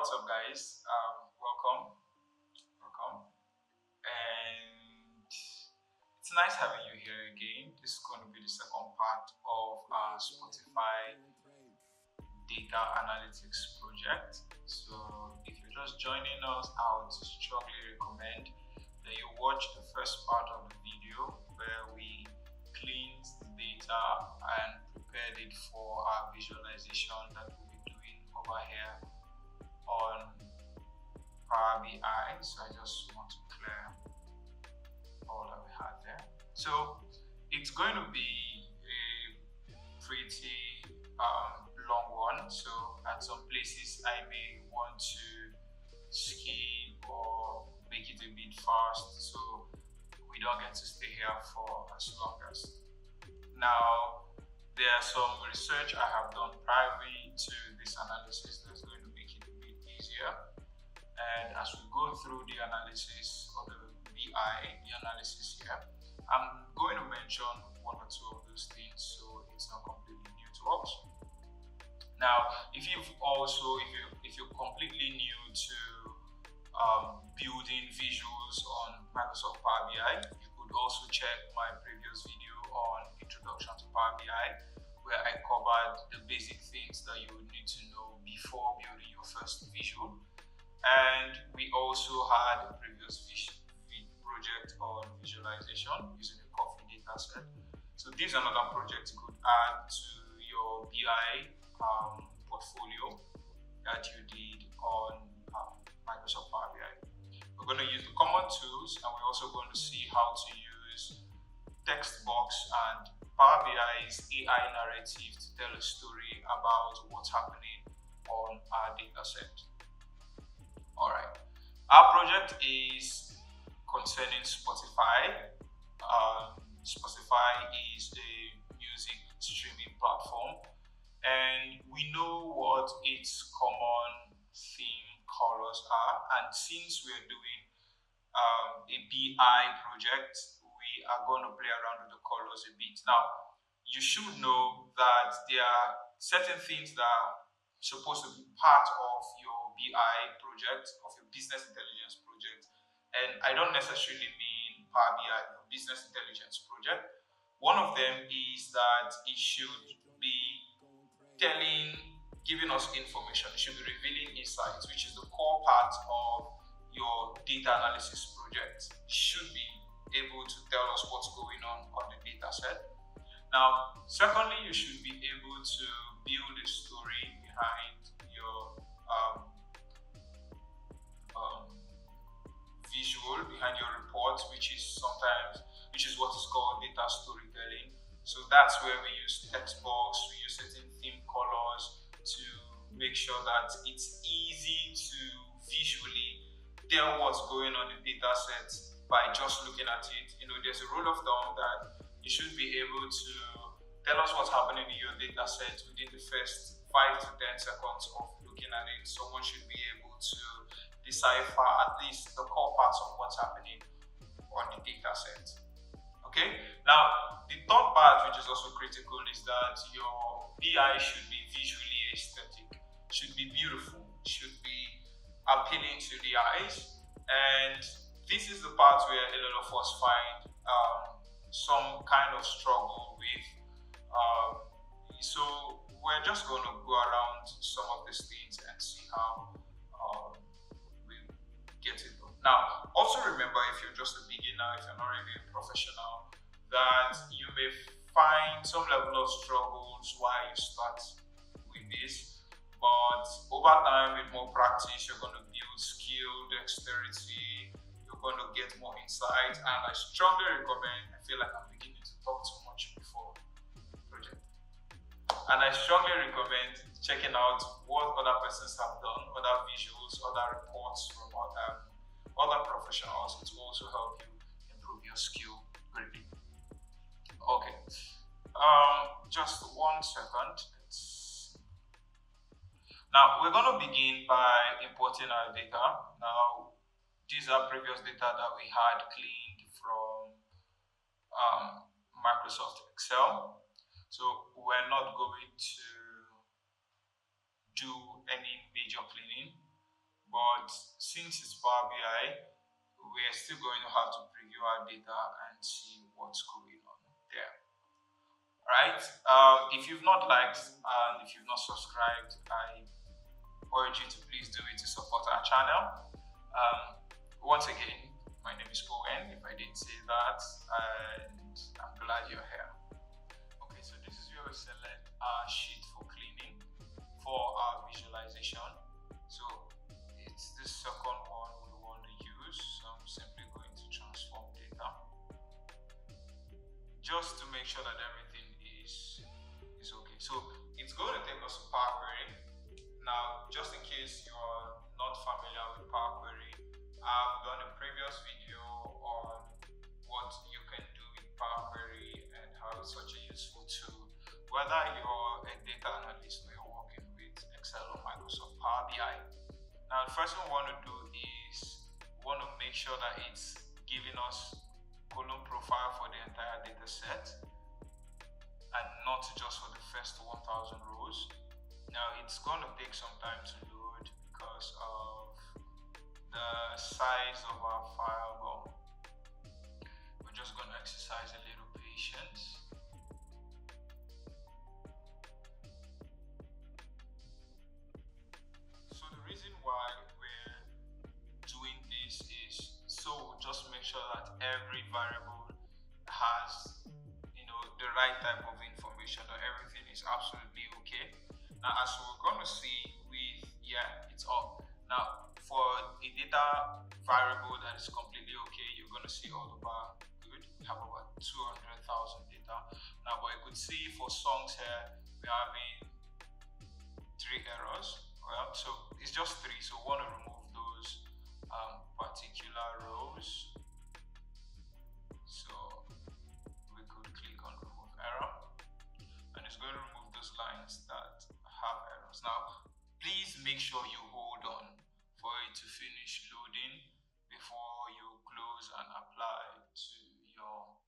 What's up, guys? Welcome, and it's nice having you here again. This is going to be the second part of our Spotify data analytics project. So, if you're just joining us, I would strongly recommend that you watch the first part of the video where we cleaned the data and prepared it for our visualization that we'll be doing over here on Power BI. So I just want to clear all that we had there. So it's going to be a pretty long one. So at some places I may want to skip or make it a bit fast, so we don't get to stay here for as long as. Now, there are some research I have done prior to this analysis that's going to make it a bit easier. And as we go through the analysis of the BI, the analysis here, I'm going to mention one or two of those things so it's not completely new to us. Now, if you're completely new to building visuals on Microsoft Power BI, you could also check my previous video on Introduction to Power BI, where I covered the basic things that you would need to know before building your first visual. And we also had a previous project on visualization using a coffee data set. So this is another project you could add to your BI portfolio that you did on Microsoft Power BI. We're going to use the common tools, and we're also going to see how to use text box and Power BI's AI narrative to tell a story about what's happening on our data set. Alright, our project is concerning Spotify. Spotify is a music streaming platform, and we know what its common theme colors are. And since we're doing a BI project, we are going to play around with the colors a bit. Now, you should know that there are certain things that are supposed to be part of your BI project, of your business intelligence project. And I don't necessarily mean Power BI, your business intelligence project. One of them is that it should be giving us information. It should be revealing insights, which is the core part of your data analysis project. It should be able to tell us what's going on the data set. Now, secondly, you should be able to build a story behind your visual, behind your report, which is what is called data storytelling. So that's where we use text box, we use certain theme colors to make sure that it's easy to visually tell what's going on in the data set by just looking at it. There's a rule of thumb that you should be able to tell us what's happening in your data set within the first 5 to 10 seconds of looking at it. Someone should be able to decipher at least the core parts of what's happening on the data set. Okay, now the third part, which is also critical, is that your BI should be visually aesthetic, should be beautiful, should be appealing to the eyes. And this is the part where a lot of us find some kind of struggle with. So we're just going to go around some of these things and see how we get it done. Now, also remember, if you're just a beginner, if you're not really a professional, that you may find some level of struggles while you start with this. But over time, with more practice, you're going to build skill, dexterity, you're going to get more insight. And I strongly recommend, I feel like I'm beginning to talk too much before the project. And I strongly recommend checking out what other persons have done, other visuals, other reports from other professionals. It will also help you improve your skill greatly. Okay, just 1 second. Now, we're going to begin by importing our data. Now, these are previous data that we had cleaned from Microsoft Excel. So we're not going to do any major cleaning. But since it's Power BI, we're still going to have to preview our data and see what's going on there. Right? If you've not liked and if you've not subscribed, I urge you to please do it to support our channel. Once again, my name is Owen, if I didn't say that, and I'm glad you're here. Okay, so this is where we select our sheet for cleaning for our visualization. So it's the second one we want to use. So I'm simply going to transform data just to make sure that everything is okay. So it's going to take us to Power Query. Now, just in case you're not familiar with Power Query, I've done a previous video on what you can do with Power Query and how it's such a useful tool, whether you're a data analyst or you're working with Excel or Microsoft Power BI. Now, the first thing we want to do is we want to make sure that it's giving us column profile for the entire data set and not just for the first 1000 rows. Now, it's going to take some time to load because of the size of our file, but we're just going to exercise a little patience. So the reason why we're doing this is so just make sure that every variable has the right type of information, that everything is absolutely okay. Now, as we're going to see with it's up. Now, for a data variable that is completely okay, you're going to see all the bar good. We have about 200,000 data. Now, but you could see for songs here, we're having 3 errors. Well, so it's just 3. So we want to remove those particular rows. So we could click on remove error, and it's going to remove those lines that have errors. Now, please make sure you hold on for it to finish loading before you close and apply to your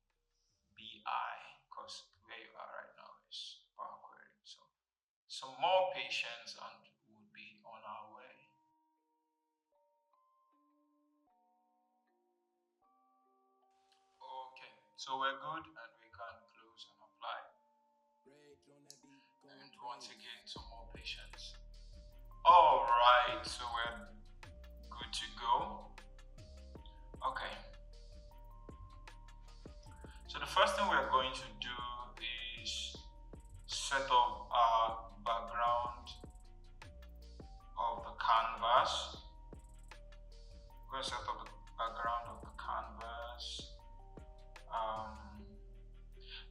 BI, because where you are right now is Power Query. So some more patience and we'll be on our way. Okay, so we're good and we can close and apply. And once again, some more patience. All right, so we're good to go. Okay. So the first thing we're going to do is set up our background of the canvas. We're going to set up the background of the canvas.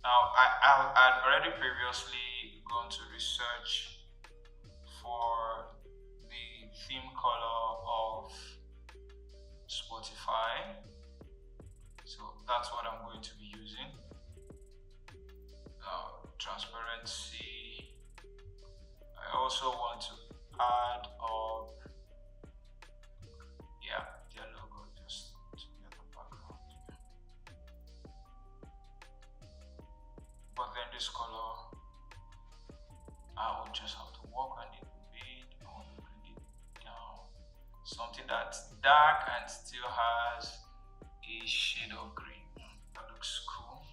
Now, I'd already previously gone to research for the theme color of Spotify. So that's what I'm going to be using. Transparency. I also want to add up, their logo just to get the background. But then this color, I will just have to work on it a bit. I want to bring it down. Something that's dark and still has a shade of green. That looks cool.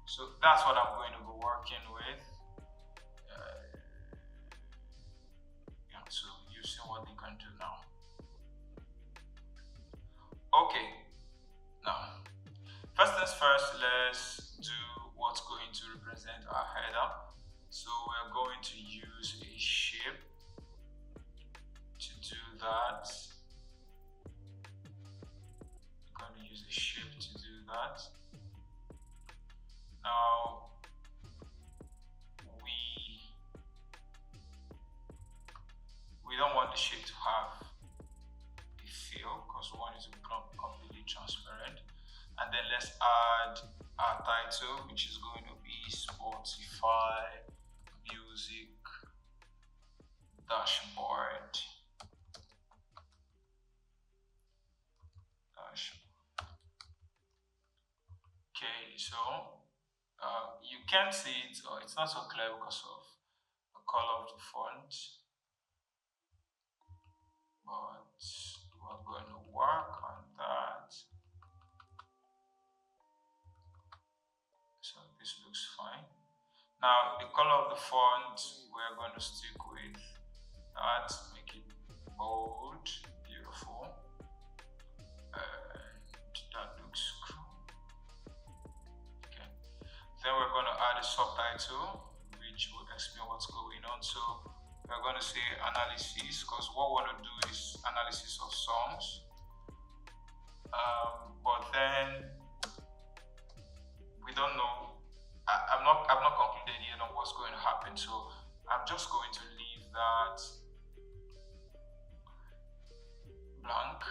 So that's what I'm going to be working with. So you've seen what they can do now. Okay, now first things first, let's do what's going to represent our header. So we're going to use a shape to do that. We're going to use a shape to do that. Now, we don't want the shape to have a fill because we want it to become completely transparent. And then let's add our title, which is going to be Spotify Music Dashboard. Okay, so you can't see it, or it's not so clear because of the color of the font, but this looks fine. Now the color of the font, we're going to stick with that, make it bold, beautiful, and that looks cool. Okay, then we're going to add a subtitle which will explain what's going on. So we're going to say analysis, because what we want to do is analysis of songs. But then we don't know. I've not concluded yet on what's going to happen, so I'm just going to leave that blank.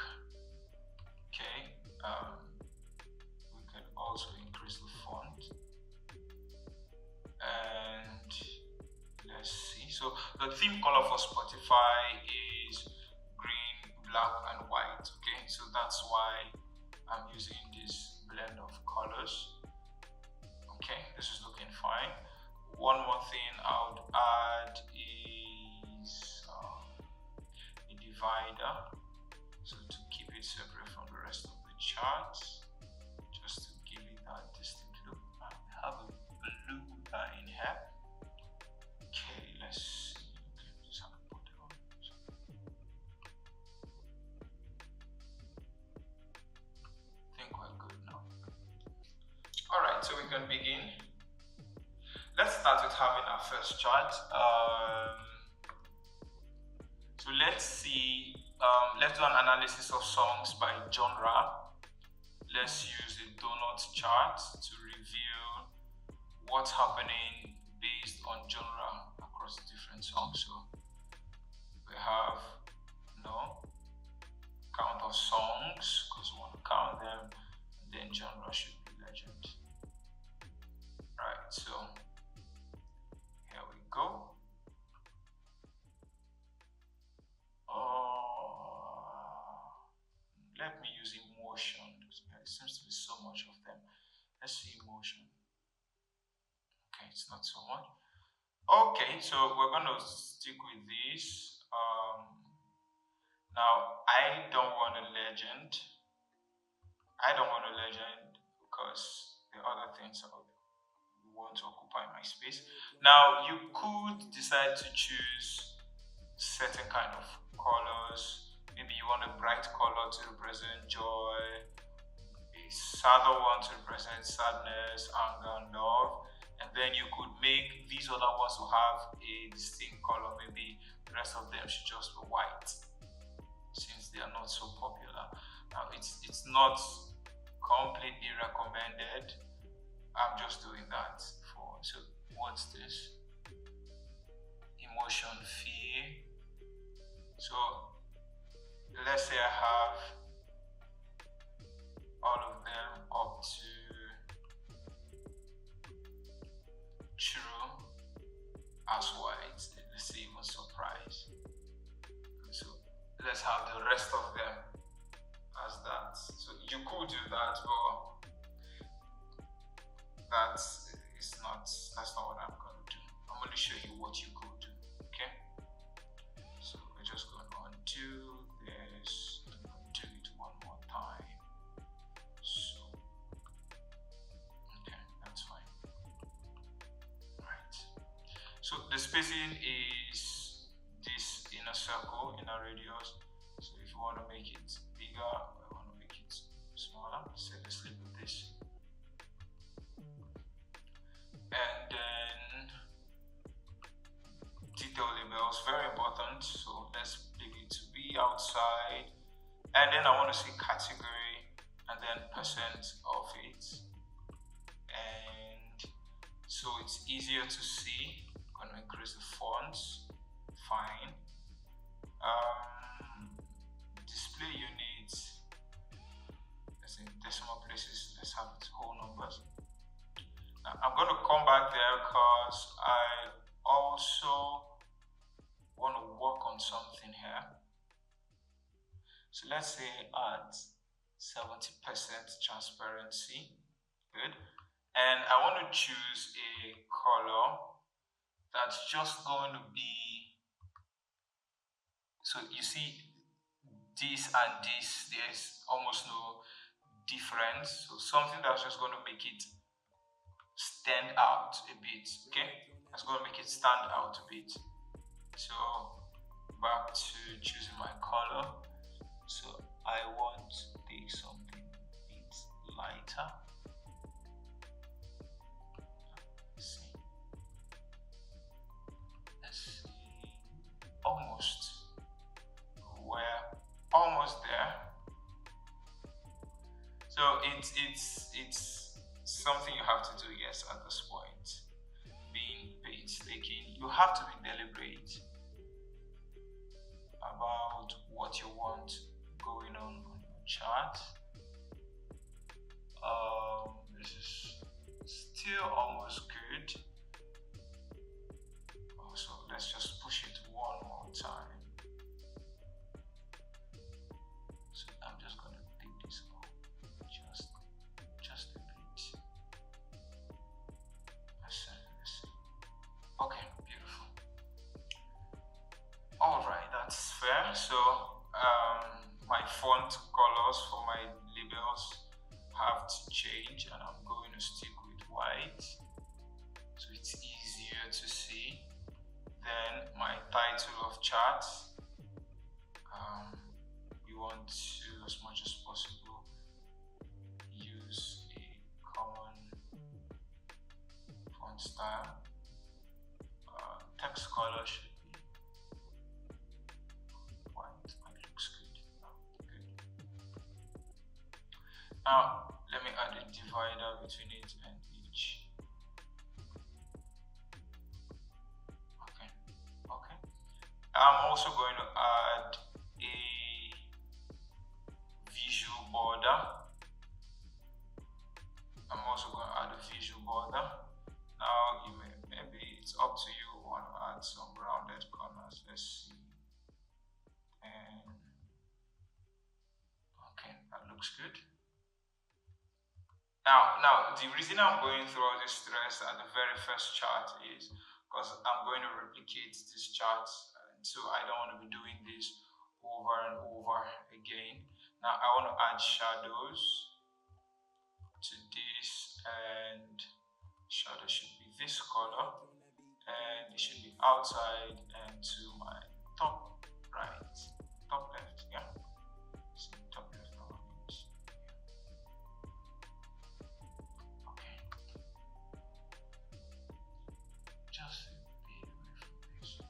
Okay. We can also increase the font, and let's see. So the theme color for Spotify is green, black, and white. Okay, so that's why I'm using this blend of colors. Okay, this is looking fine. One more thing I would add is a divider, so to keep it separate from the rest of the charts, just to give it that distinct look. I have a blue line here. Okay, let's see. Okay, just have to put it on. I think we're good now. All right, so we can begin. Let's start with having our first chart. So let's see, let's do an analysis of songs by genre. Let's use a donut chart to reveal what's happening based on genre across different songs. So we have count of songs, because we want to count them, and then genre should be legend. Right, so here we go. Let me use emotion. There seems to be so much of them. Let's see emotion. Okay, it's not so much. Okay, so we're gonna stick with this. Now I don't want a legend. Because the other things I want to occupy my space. Now you could decide to choose certain kind of colors. Maybe you want a bright color to represent joy, a sadder one to represent sadness, anger, and love. And then you could make these other ones to have a distinct color. Maybe the rest of them should just be white, since they are not so popular. Now it's not completely recommended. I'm just doing that for. So what's this? Emotion, fear. So let's say I have all of them up to true as white. Let's say even surprise. So let's have the rest of them as that. So you could do that, but that's not what I'm going to do. I'm going to show you what you could do. Okay, so we're just going to undo this and do it one more time. So okay, that's fine. Right, so the spacing is this inner circle, inner radius. So if you want to make it bigger, I want to make it smaller. So let's leave with this. And then detail labels, very important. So let's leave it to be outside. And then I want to see category and then percent of it. And so it's easier to see. I'm going to increase the fonts. Fine. Display units. Let's say decimal places. Let's have it whole numbers. Now, I'm going to come back there because I also want to work on something here. So let's say add 70% transparency. Good. And I want to choose a color that's just going to be, so you see this and this, there's almost no difference. So something that's just going to make it stand out a bit. Okay, that's going to make it stand out a bit. So back to choosing my color. So I want to take something a bit lighter. Let's see. Let's see. Almost. We're almost there. So it's something you have to do, yes, at this point. Being painstaking, you have to be deliberate about what you want going on your chart. This is still almost good. So let's just push it one more time. So I'm just gonna pick this up just a bit. Let's see. Okay, beautiful. Alright, that's fair. So my font colors for my labels have to change, and I'm going to stick with white so it's easier to see. Then my title of charts, we want to, as much as possible, use a common font style. Text color should be white. It looks good. Now let me add a divider between it and each. Okay. I'm also going to add a visual border. Now maybe it's up to you. Want to add some rounded corners. Let's see. And okay, that looks good. Now the reason I'm going through all this stress at the very first chart is because I'm going to replicate this chart, and so I don't want to be doing this over and over again. Now I want to add shadows to this, and shadow should be this color, and it should be outside and to my top right, top left, yeah. Top left. Okay. Just a bit away from this.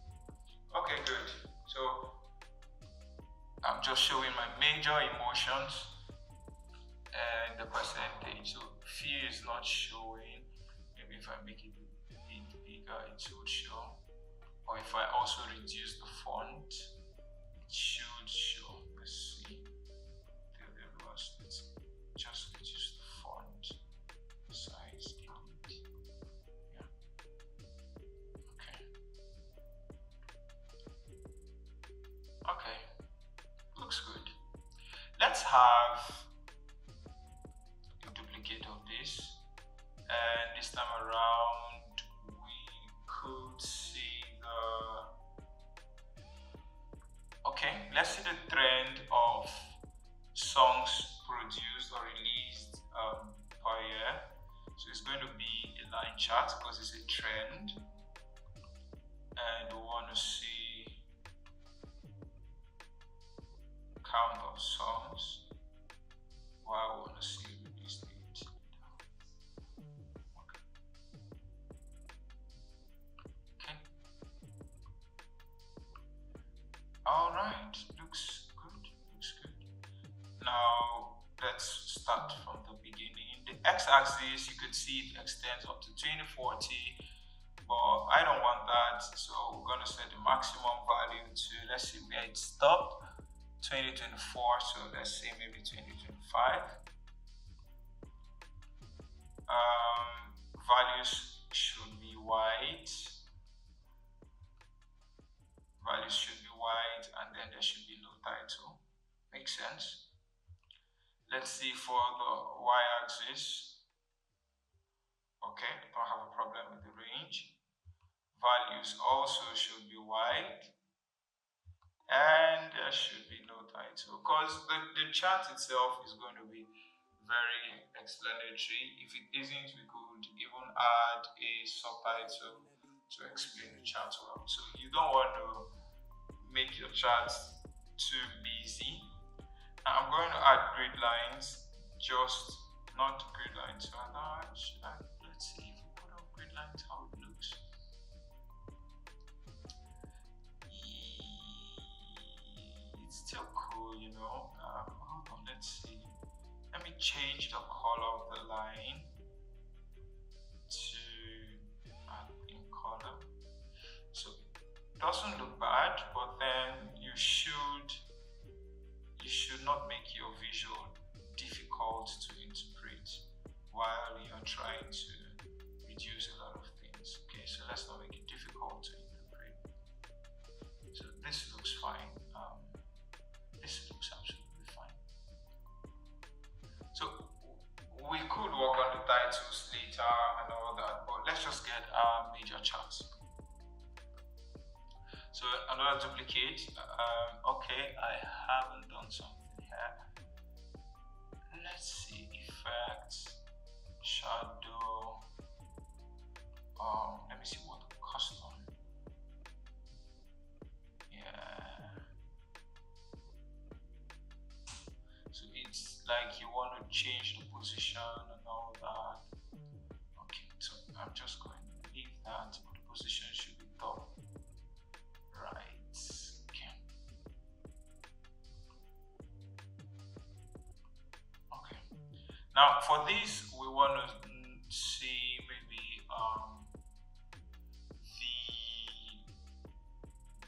Okay, good. So I'm just showing my major emotions and the percentage. So fear is not showing. Maybe if I make it a bit bigger, it should show. Or if I also reduce the font, it should show. Let's see. Let's just reduce the font size a bit. Yeah. Okay. Okay. Looks good. Let's have a duplicate of this, and this time around we could see let's see the trend of songs produced or released per year. So it's going to be a line chart because it's a trend, and we want to see count of songs, while we want to see release date. Okay. All right, looks good. Now let's start from the beginning. The x-axis, you could see it extends up to 2040, but I don't want that, so we're going to set the maximum value to, let's see where it stopped, 2024, so let's say maybe 2025. Values should be white. And then there should be no title. Makes sense. Let's see for the y-axis. Okay, don't have a problem with the range. Values also should be white, and there should be no title because the chart itself is going to be very explanatory. If it isn't, we could even add a subtitle to explain the chart well. So you don't want to make your charts too busy. Now I'm going to add grid lines, just not grid lines so large. Let's see if we put up grid lines how it looks. It's still cool, you know. Hold on, let's see. Let me change the color of the line to in color. So it doesn't look bad, but then you should not make your visual difficult to interpret while you're trying to reduce a lot of things. Okay, so let's not make it difficult to interpret. So this looks fine. This looks absolutely fine. So we could work on the titles later and all that, but let's just get our major charts. So another duplicate. Okay, I haven't done something here. Let's see, effects, shadow. Let me see what custom. Yeah. So it's like you want to change the position and all that. Okay, so I'm just going to leave that, but the position should be top. Right. Okay. Okay. Now for this, we want to see maybe the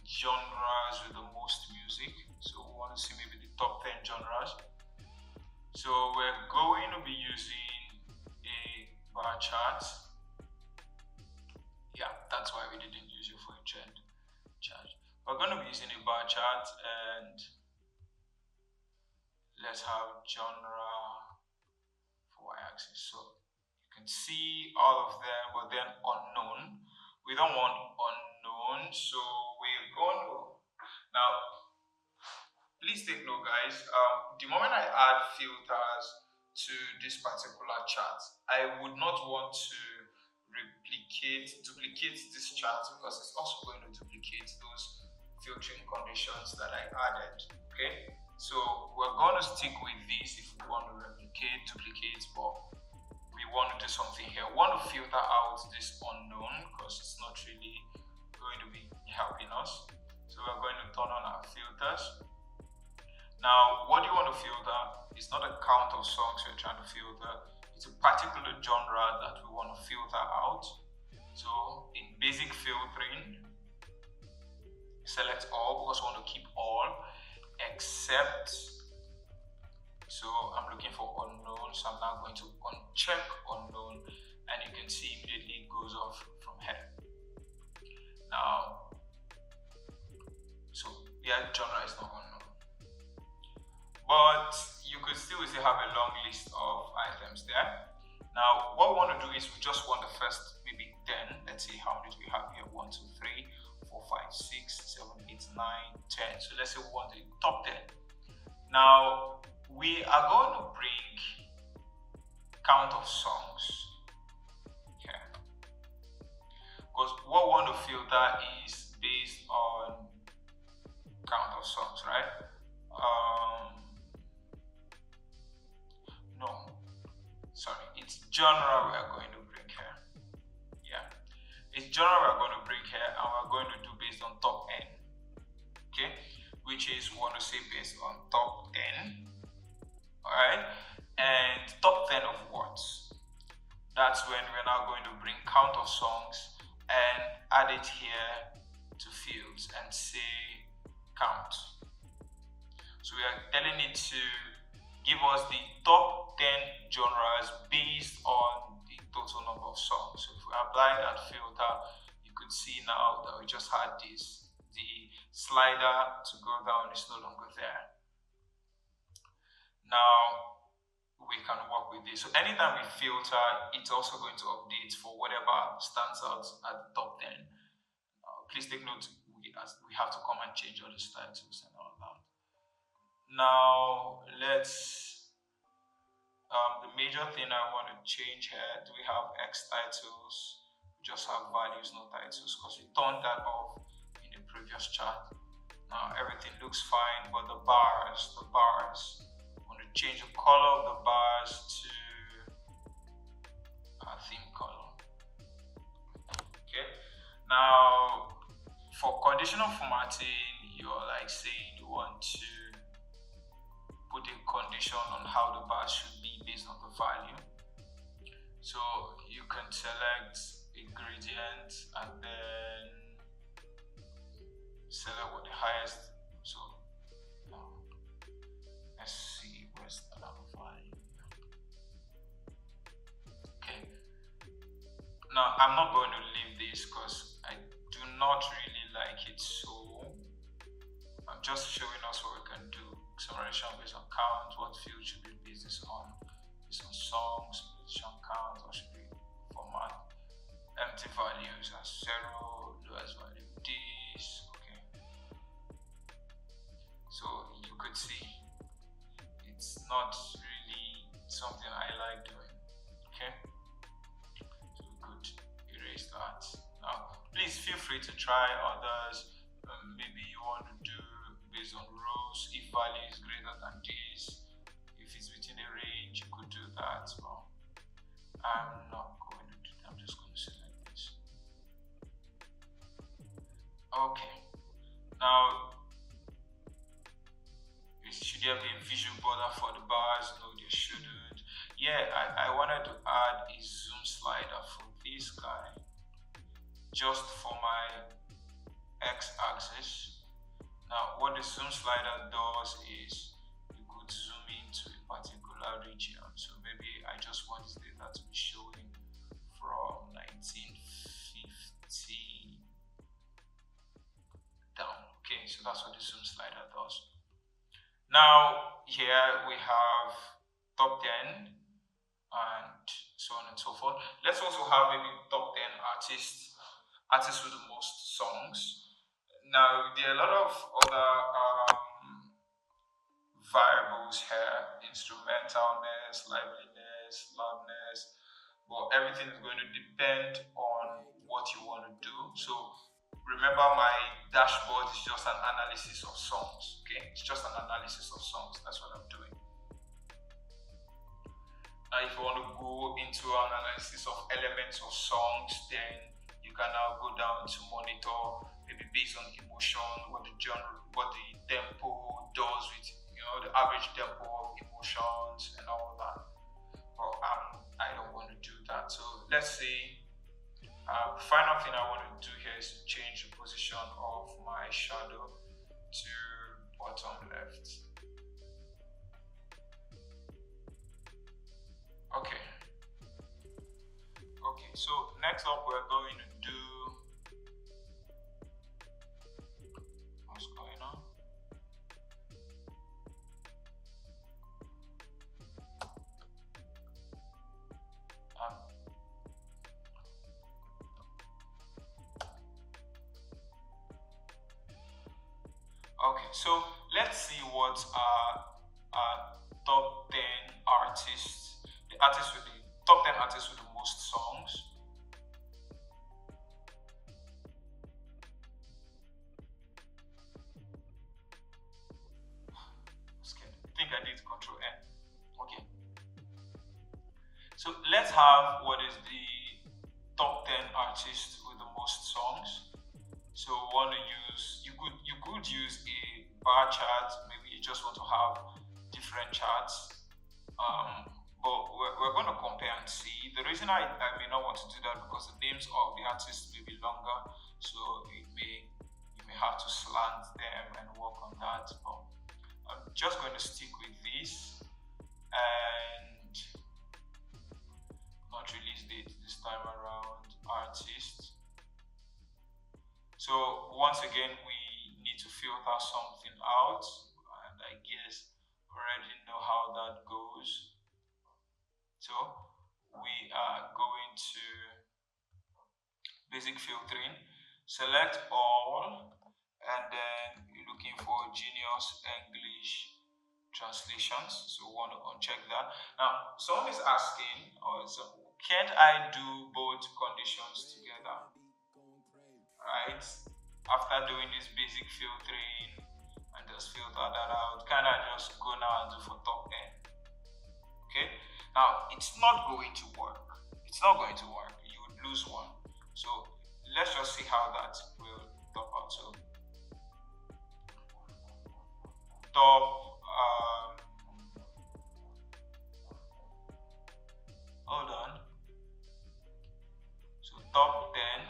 genres with the most music. So we want to see maybe the top 10 genres. So we're going to be using a bar chart. Yeah, that's why we didn't use it for a trend chart. We're going to be using a bar chart, and let's have genre for y-axis. So you can see all of them, but then unknown. We don't want unknown, so we're going to now. Please take note, guys. The moment I add filters to this particular chart, I would not want to duplicate this chart, because it's also going to duplicate those filtering conditions that I added. Okay, so we're going to stick with this if we want to duplicate, but we want to do something here. We want to filter out this unknown because it's not really going to be helping us. So we're going to turn on our filters. Now, what you want to filter is not a count of songs you're trying to filter. It's a particular genre that we want to filter out. So in basic filtering, select all, because we want to keep all except. So I'm looking for unknown. So I'm now going to uncheck unknown, and you can see immediately it goes off from here. Now, so yeah, genre is not unknown. But you could still have a long list of items there. Now, what we want to do is we just want the first maybe 10. Let's see how many we have here. 1, 2, 3, 4, 5, 6, 7, 8, 9, 10. So let's say we want the top 10. Now, we are going to bring count of songs here, because what we want to filter is based on count of songs, right? No, sorry, it's genre we are going to bring here. Yeah, it's genre we're going to bring here, and we're going to do based on top n. Okay, which is we want to say based on top 10. Alright, and top 10 of what? That's when we're now going to bring count of songs and add it here to fields and say count. So we are telling it to give us the top 10 genres based on the total number of songs. So if we apply that filter, you could see now that we just had this. The slider to go down is no longer there. Now we can work with this. So anytime we filter, it's also going to update for whatever stands out at the top 10. Please take note, we have to come and change all the titles and all that. Now let's The major thing I want to change here, do we have X titles? We just have values, no titles, because we turned that off in the previous chart. Now everything looks fine, but the bars, I want to change the color of the bars to a theme color. Okay. Now for conditional formatting, you're like saying you want to put a condition on how the bar should be based on the value. So you can select a gradient and then select what the highest. So let's see where's the value. Okay. Now I'm not going to leave this because I do not really like it. So I'm just showing us what we can do. Acceleration based on count, what field should be based on songs, based on count, or should be format. Empty values as 0, lowest value this. Okay. So you could see it's not really something I like doing. Okay. So we could erase that. Now please feel free to try others. Maybe you want to do based on rows, if value is greater than this, if it's within a range, you could do that. Well, I'm not going to do that. I'm just going to select this. Okay. Now, should there be a visual border for the bars? No, there shouldn't. Yeah, I wanted to add a zoom slider for this guy, just for my x-axis. Now, what the zoom slider does is you could zoom into a particular region. So maybe I just want this data to be showing from 1950 down. Okay, so that's what the zoom slider does. Now, here we have top 10 and so on and so forth. Let's also have maybe top 10 artists with the most songs. Now, there are a lot of other variables here: instrumentalness, liveliness, loudness. But everything is going to depend on what you want to do. So remember, my dashboard is just an analysis of songs. Okay, it's just an analysis of songs. That's what I'm doing. Now, if you want to go into an analysis of elements of songs, then you can now go down to monitor, maybe based on emotion, what the genre, what the tempo does with, the average tempo of emotions and all that. But I don't want to do that. So let's see. Final thing I want to do here is to change the position of my shadow to bottom left. Okay. Okay, so next up we're going to do, what's going on? Okay, so let's see what top 10 artists, the top 10 artists with the most songs. I think I did Control N. Okay. So let's have what is the top 10 artists with the most songs. So want to use, you could use a bar chart. Maybe you just want to have different charts. But we're going to compare and see. The reason I may not want to do that because the names of the artists may be longer, so you may have to slant them and work on that. But I'm just going to stick with this and not release date this time around, artist. So once again, we need to filter something out, and I guess already know how that goes. So we are going to basic filtering, select all, and then you're looking for Genius English translations. So we want to uncheck that. Now, someone is asking, can't I do both conditions together? Right? After doing this basic filtering and just filter that out, can I just go now and do for top N? Okay? Now, it's not going to work. It's not going to work. You would lose one. So let's just see how that will top out. So top, hold on. So top 10,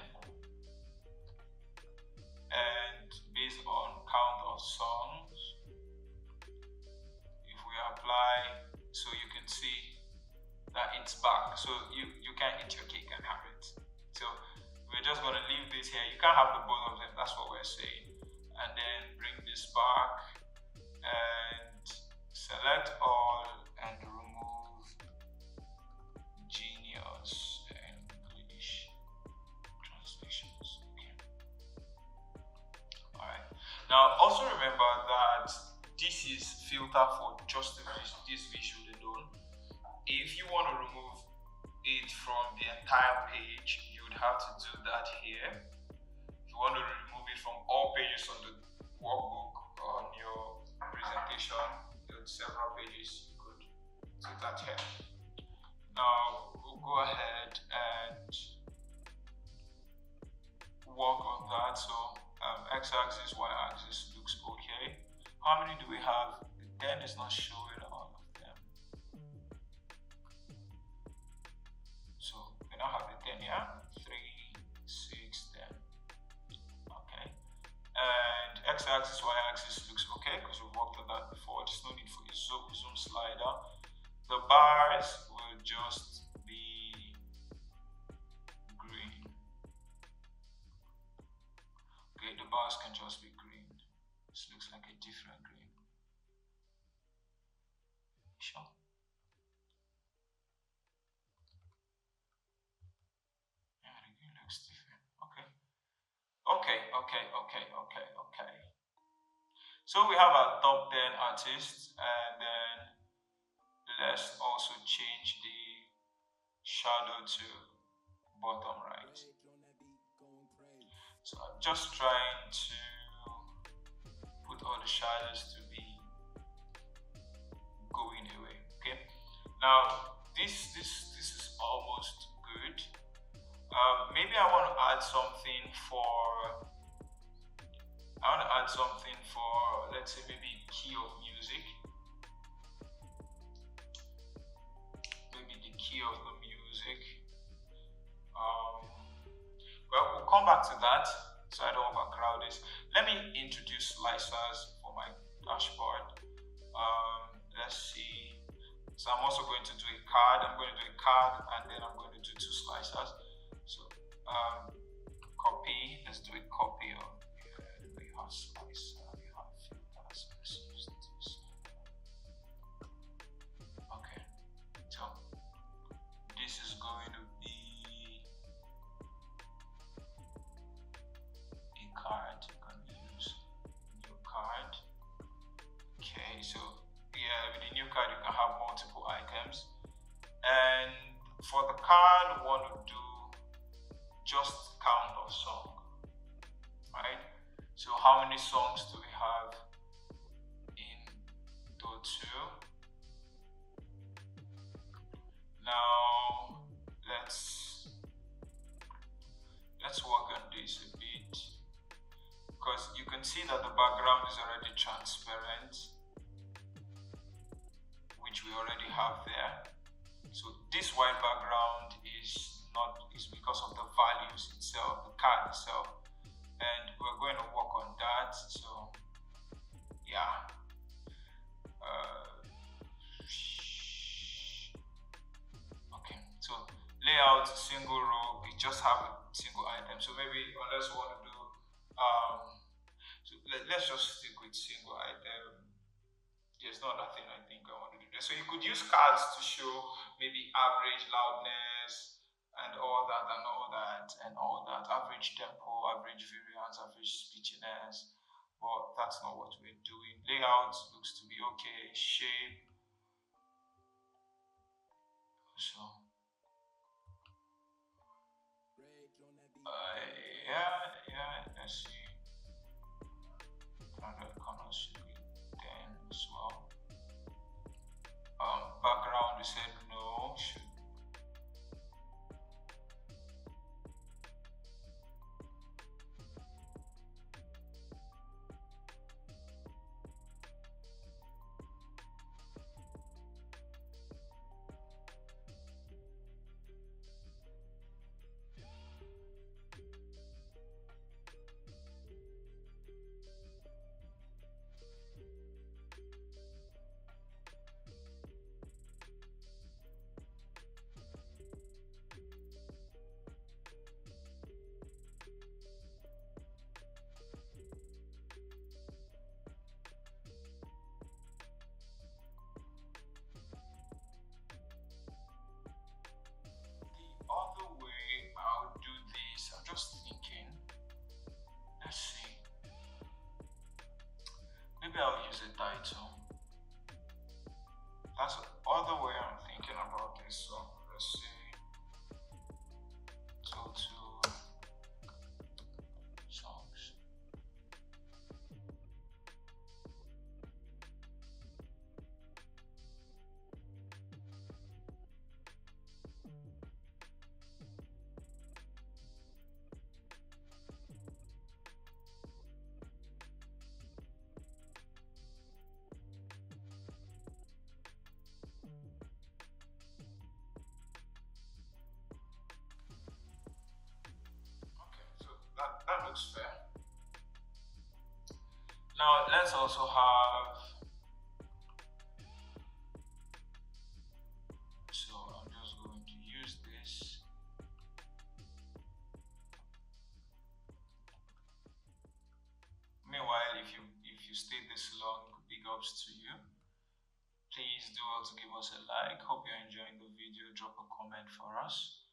and based on count of songs, if we apply, so you can see that it's back. So you can't eat your cake and have it. So we're just going to leave this here. You can't have the both of them. That's what we're saying. And then bring this back and select all and remove Genius English translations. Okay. All right. Now also remember that this is filter for just this visual alone. If you want to remove it from the entire page, you would have to do that here. If you want to remove it from all pages on the workbook on your presentation, there are several pages, you could do that here. Now we'll go ahead and work on that. So x-axis, y-axis looks okay. How many do we have? The 10 is not showing all of them. So we now have the 10 here. 3, 6, 10. Okay. And x-axis, y-axis looks okay because we've worked on that before. There's no need for a zoom slider. The bars will just be green. Okay, the bars can just be green. This looks like a different green. Sure. Yeah, the green looks different. Okay. Okay. So we have our top 10 artists, and then let's also change the shadow to bottom right. So I'm just trying to put all the shadows to be going away. Okay. Now this is almost good. Maybe I want to add something for. Let's say maybe key of music. Maybe the key of the music. Well, we'll come back to that so I don't overcrowd this. Let me introduce slicers for my dashboard. Let's see. So I'm also going to do a card. I'm going to do a card and then I'm going to do 2 slicers. So copy. Let's do a copy of we have slicer. We have filters. Let's use this. Okay. So this is going to be a card. I'm going to use new card. Okay. So yeah, with the new card you can have multiple items, and for the card we want to do just count of song, right? So how many songs do we have in total? Now let's work on this a bit, because you can see that the background is already transparent, which we already have there. So this white background is because of the values itself, the card itself, and we're going to work on that. So yeah. Okay, so layout, single row, we just have a single item. So maybe unless we want to do so let's just stick with single item. There's not nothing I think I want to do there. So you could use cards to show maybe average loudness and all that, average tempo, average variance, average speechiness, but that's not what we're doing. Layout looks to be okay. Shape, so yeah. Let's see. Another corner should be 10 as well. Background, we said no. Should the other way I would do this, I'm just thinking. Let's see. Maybe I'll use a title. That's the other way I'm thinking about this. So let's see. Total songs. Okay, so that looks fair. Now let's also have, so I'm just going to use this. Meanwhile, if you stayed this long, big ups to you. Please do also give us a like. Hope you're enjoying the video. Drop a comment for us.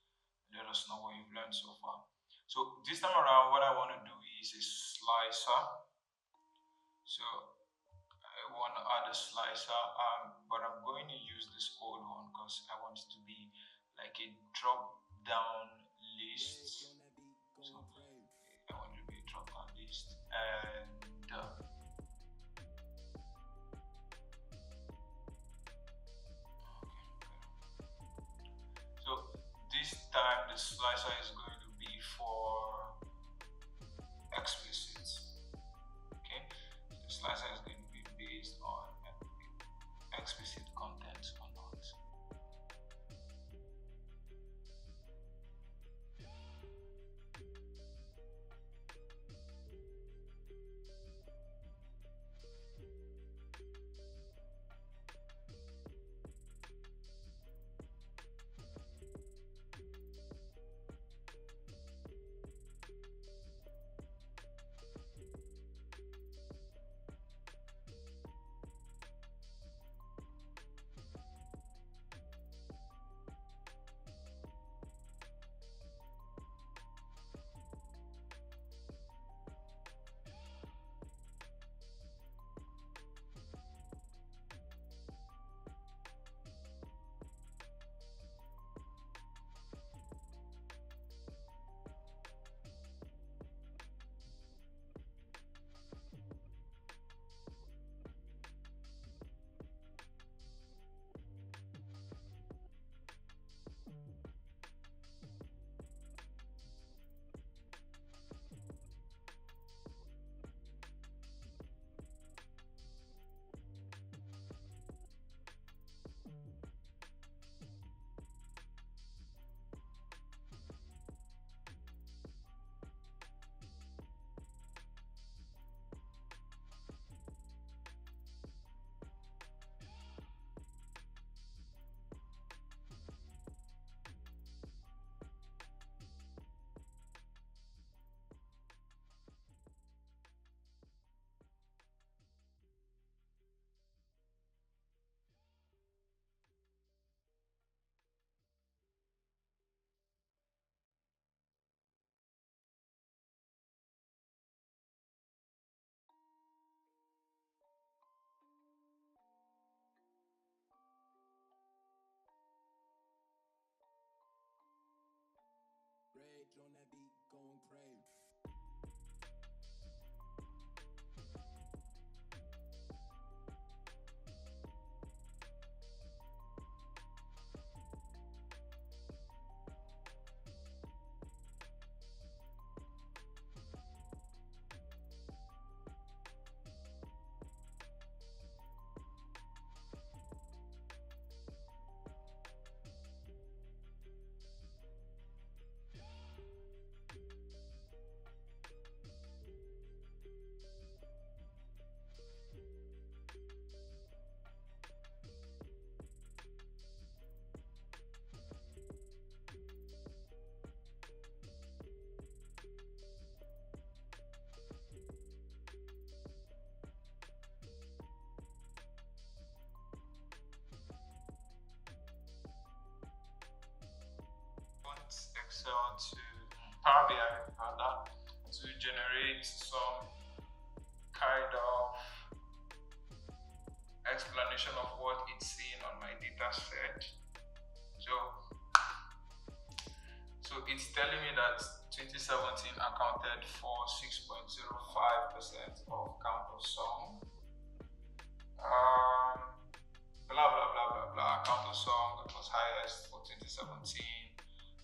Let us know what you've learned so far. So this time around, what I want to do is a slicer. So I want to add a slicer, but I'm going to use this old one because I want it to be like a drop down list. So I want it to be a drop down list, and so this time the slicer is going to be for explicit. Okay, so the slicer is going to be based on explicit content or not. Want Excel to Power BI rather to generate some kind of explanation of what it's seeing on my data set. So it's telling me that 2017 accounted for 6.05% of count of song. Blah blah blah blah blah. Count of song was highest for 2017,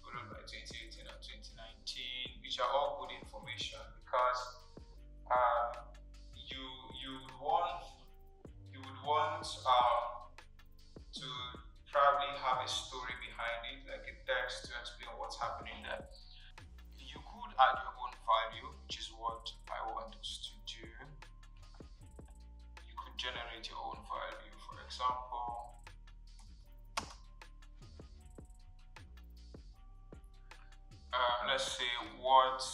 followed by 2018 and 2019, which are all good information because you would want to probably have a story behind it, like a text to explain what's happening there. You could add your own value, which is what I want us to do. You could generate your own value. For example, let's say what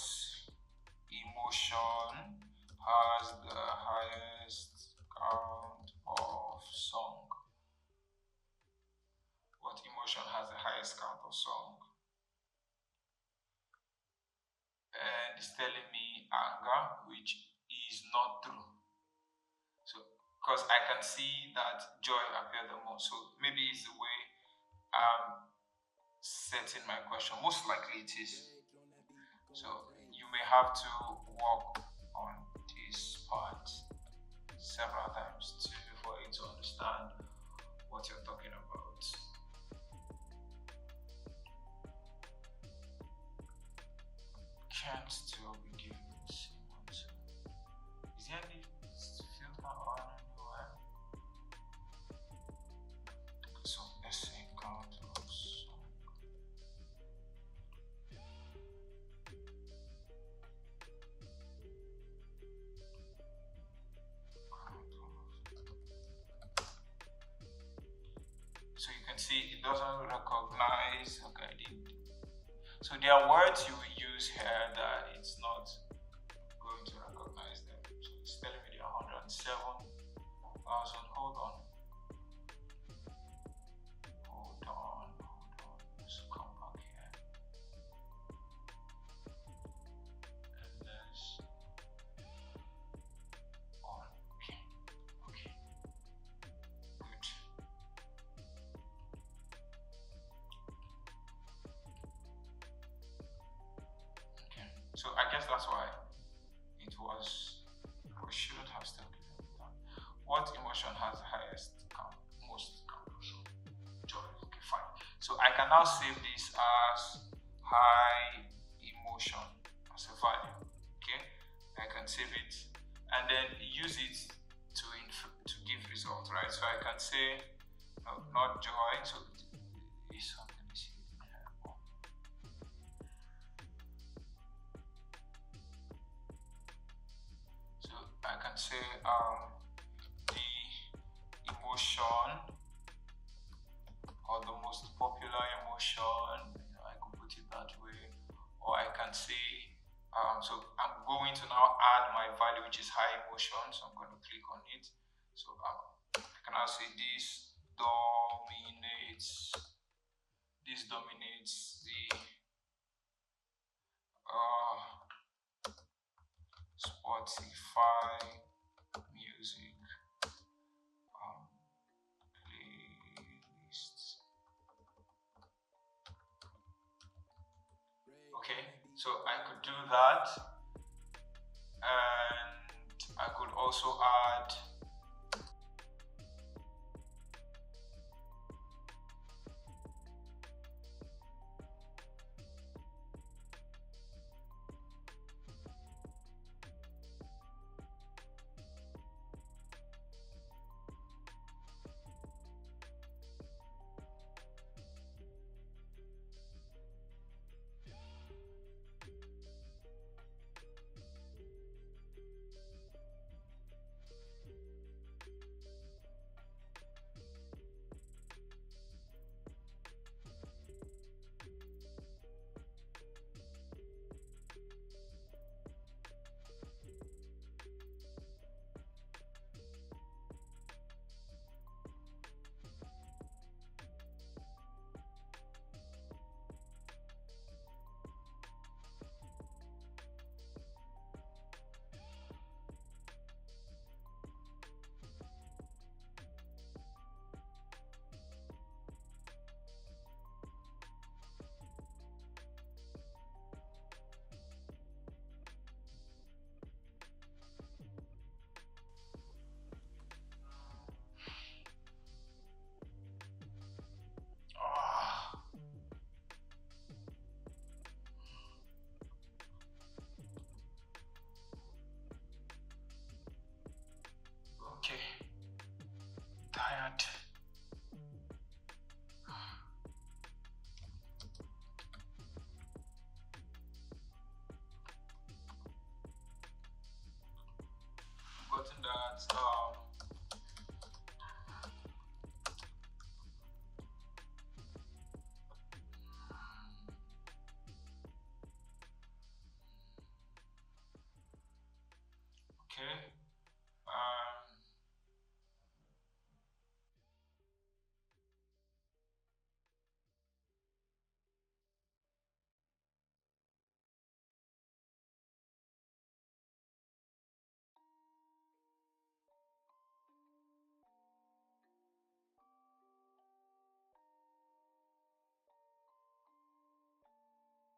emotion has the highest count of song. What emotion has the highest count of song? And it's telling me anger, which is not true. So, because I can see that joy appear the most. So maybe it's the way I'm setting my question. Most likely it is. So you may have to work on this part several times too for you to understand what you're talking about. Can't still be given the same answer. Is there any filter on anywhere? So let's say count of song. So you can see it doesn't recognize. Okay, so there are words you will use here that it's not going to recognize them. So it's telling me there are 107,000. Hold on. Let's come back here. And let's on. Okay. Good. So I guess that's why it was, we shouldn't have still given it that. What emotion has the highest count, most count? Joy. Okay, fine. So I can now save this as high emotion as a value. Okay, I can save it and then use it to give result, right? So I can say not joy. So it's something. I can say the emotion or the most popular emotion, I could put it that way, or I can say so I'm going to now add my value, which is high emotion, so I'm going to click on it. So I can now say this dominates the Spotify music playlists. Okay, so I could could do that, and I could also add ah, okay, tired. Gotten that. Okay. Um,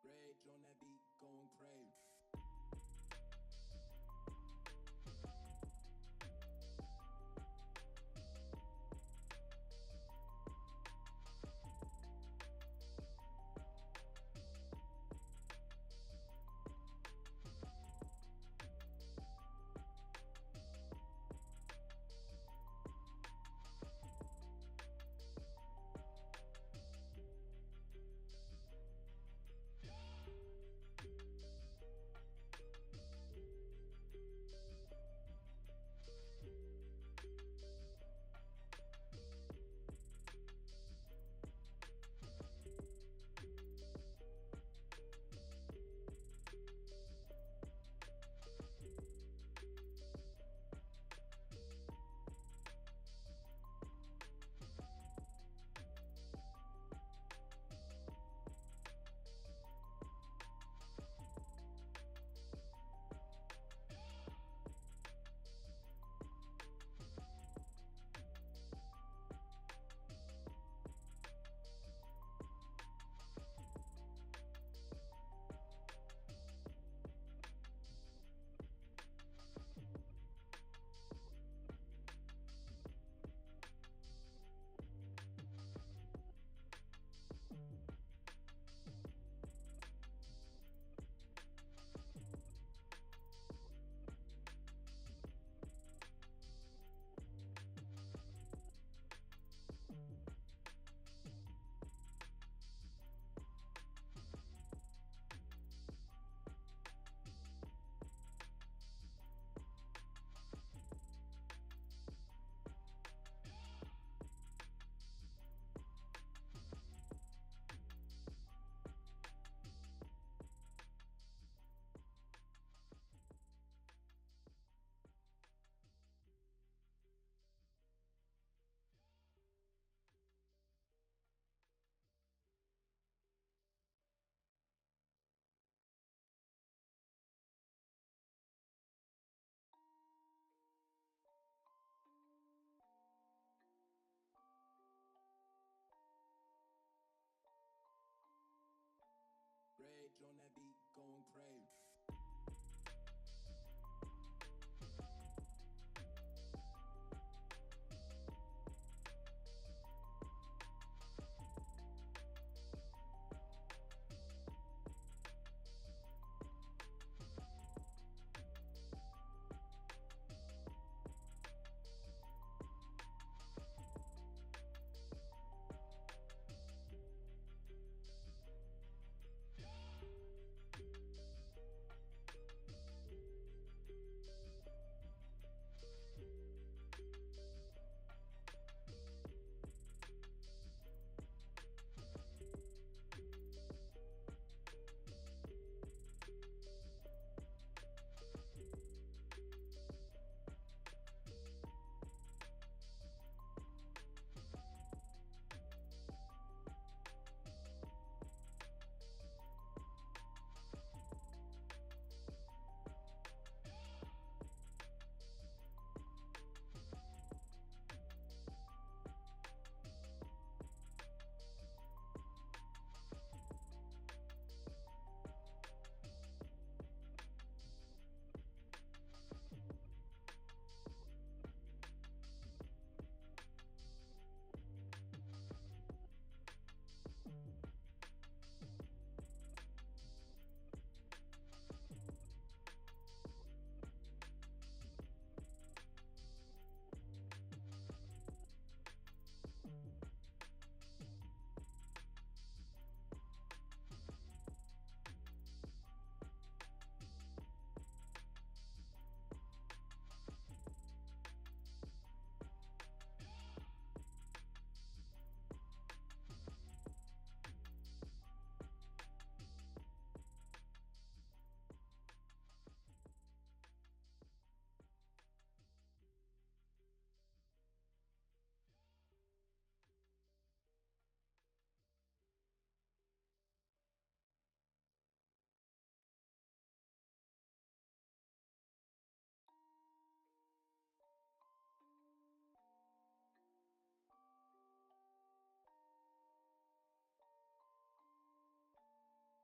Rage on that beat, going crazy. pray.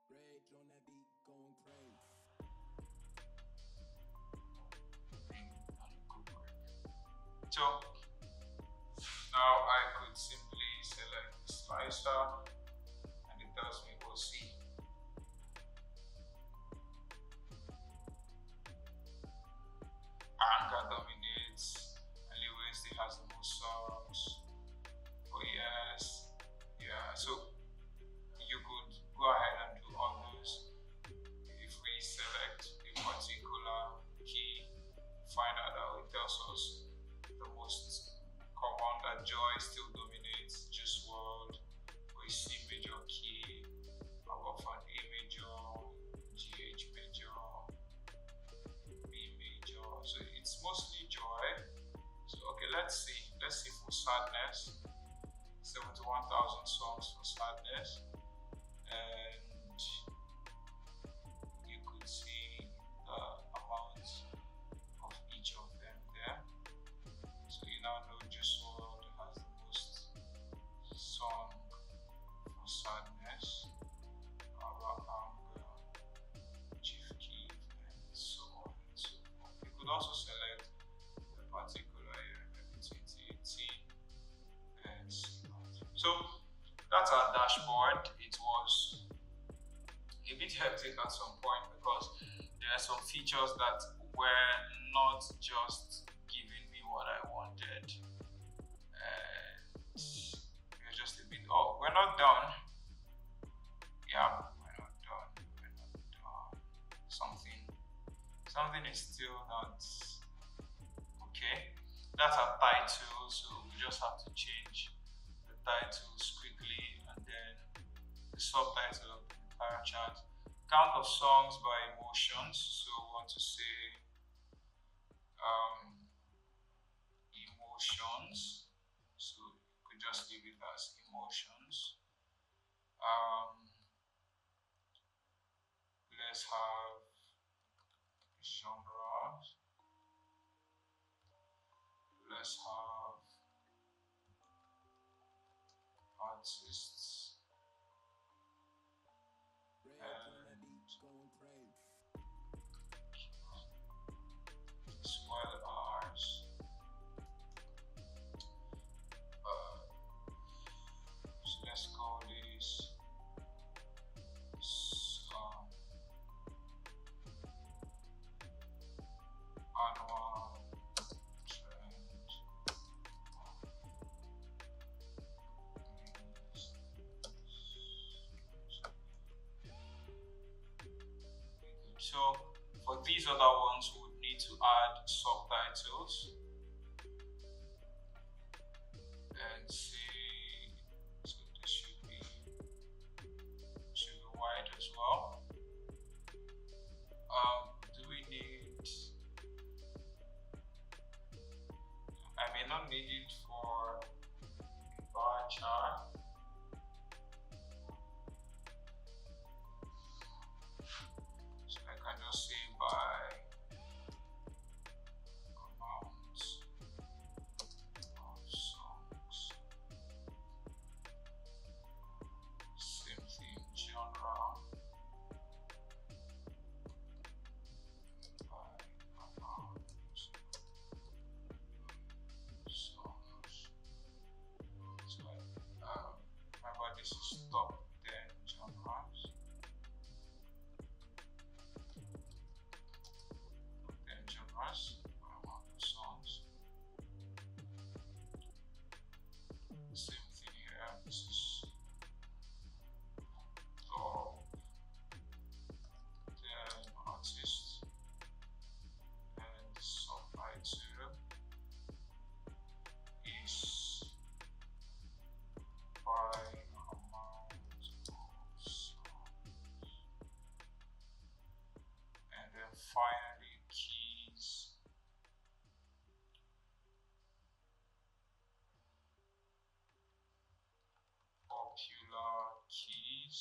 Rage on that beat, gon' pray. So now I could simply select the slicer and it tells me OC. Anger dominates, and Lewis still has the most songs. Oh yes, yeah. So you could go ahead and do all those. If we select a particular key, find out that it tells us the most common that joy still dominates, Juice WRLD, or a C major key, above an A major, GH major, B major. So it's mostly joy. So okay, let's see for sadness. 71,000 songs for sadness, and you could see the amount of each of them there. So you now know Juice WRLD has the most song for sadness, Aura Anger, Chief Keef, and so on and so forth. You could also select the particular year, maybe 2018, and see that. So that's our dashboard. It was a bit hectic at some point because there are some features that were not just giving me what I wanted, and we're just a bit. Oh, we're not done. Yeah, we're not done. We're not done. Something is still not okay. That's our title, so we just have to change the titles quickly, and then the subtitle of the entire chart. Count of songs by emotions. So we want to say emotions. So you could just leave it as emotions. Let's have genres. Let's have artists. Rage on that beat, gon' pray. For these other ones, we would need to add subtitles and see. So this should be wide as well. Do we need? I may not need it for a bar chart. So I can just say by amount of songs. Same thing, genre. By amount of songs. So remember this is top 10 genres. 10 genres by amount of songs. Same thing here. This is top 10 artists and subtitle is by amount of songs. And then finally keys. Popular keys.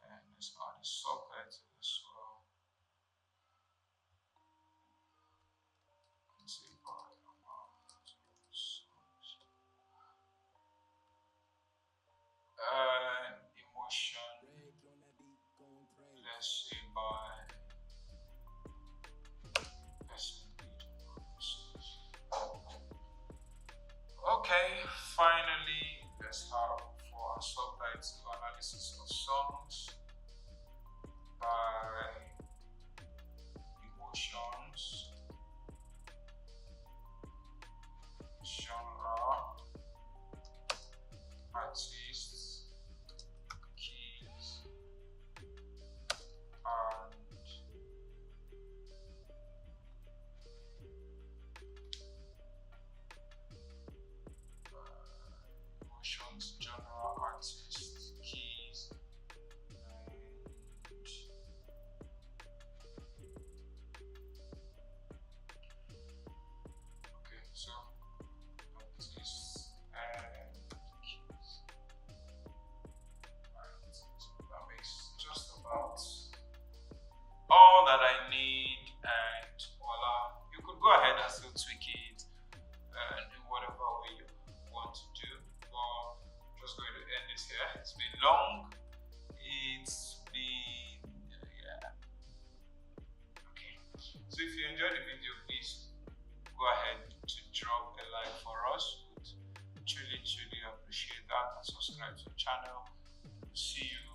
And let's add a subtitle as well. And say by amount of songs. And emotion. Let's say by person lead. Okay, finally, let's have for our subtitle analysis of songs by emotions, genre, artists, keys, and emotions, genre, artists, keys, and okay, so artists and keys. Alright, so that makes just about all that I need, and voila. You could go ahead and still tweak it in whatever way you want to do. But I'm just going to end this here. It's been long. It's been yeah. Okay. So if you enjoyed the video, please go ahead to drop a like for us. Would truly appreciate that, and subscribe to the channel. See you